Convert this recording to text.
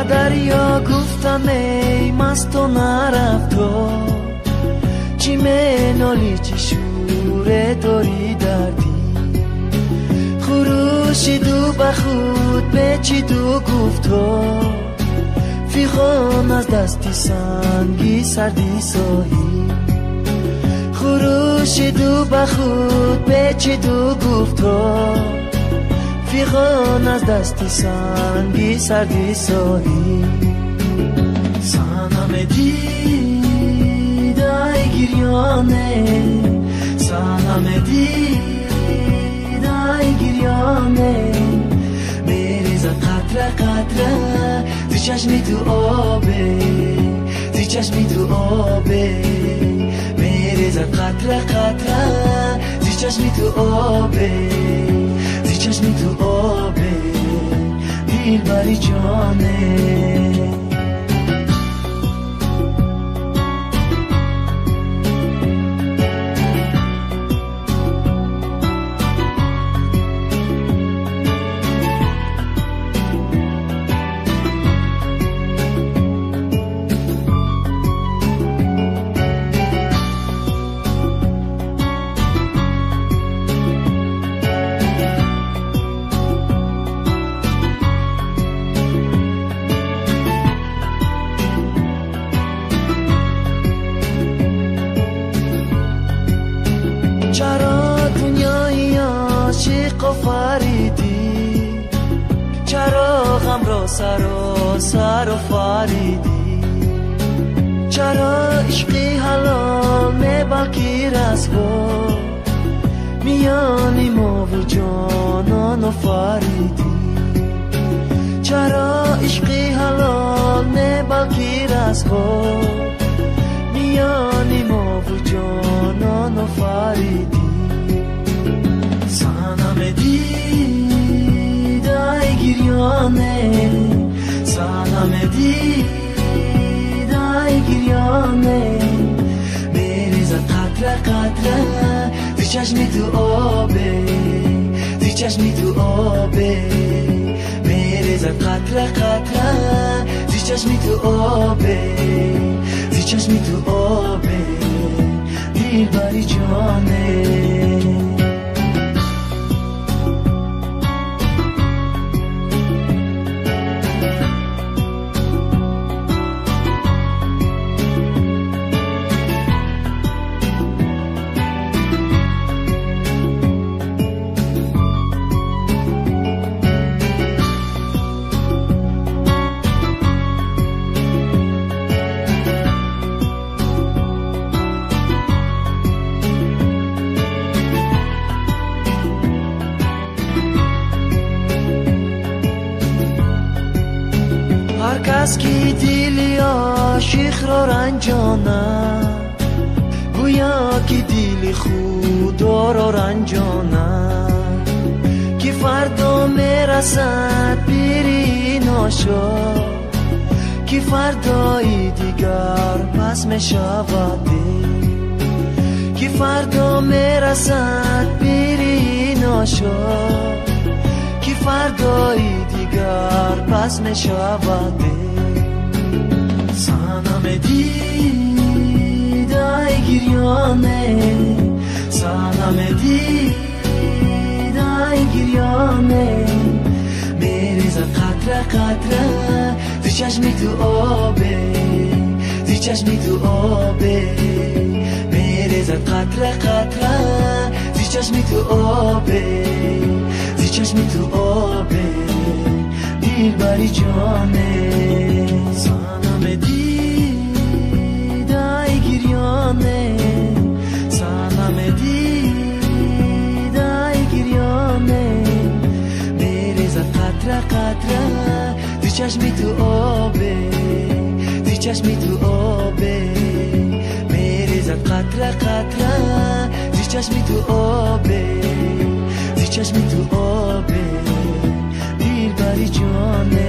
دریا گفتم ای مست و نرفتا، چی منالی چی شوره داری دردی، خروشی دو بخود به چی دو گفتا، فیخان از دستی سنگی سردی ساهی، خروشی دو بخود به چی دو گفتا، فیخان از دستی سنگی سردی ساهی. سنم دیدای گریانه، سنم دیدای گریانه، میریزد قطره قطره زی چشمی تو آبه، زی چشمی تو آبه، میریزد قطره قطره زی چشمی تو آبه، زی چشمی تو آبه، دیل بری جانه. چرا دنیای عاشق آفریدی، چرا غم را سر آفریدی، چرا عشقی حلال نه بلکی رسوا، میانی ما و جانان آفریدی، چرا عشقی حلال نه بلکی رسوا، میانی ما و جانان آفریدی. سنم دیدای گریانه، سنم دیدای گریانه، میریزد قطره قطره زی چشمی تو آبه، زی چشمی تو آبه، میریزد قطره قطره زی چشمی تو آبه، زی چشمی تو آبه، دیل بری جانه. هر کس که دلی عاشق را رنجانه، گویا که دل خدا را رنجانه، که فردا میرسد پیری ناشاد، که فردای دیگر پس میشود، که فردا میرسد پیری ناشاد، که فردای دیگر پس میشود. سنم دیدای گریانه، سنم دیدای گریانه، میریزد قطره قطره زی چشمی تو آبه، زی چشمی تو آبه، میریزد قطره قطره زی چشمی تو آبه، زی چشمی تو آبه، دیل بری جانه. سنم دیدای گریانه، سنم دیدای گریانه، میریزد قطره قطره زی چشمی تو آبه، زی چشمی تو آبه، میریزد قطره قطره زی چشمی تو آبه، زی چشمی تو آبه، دیل بری جانه.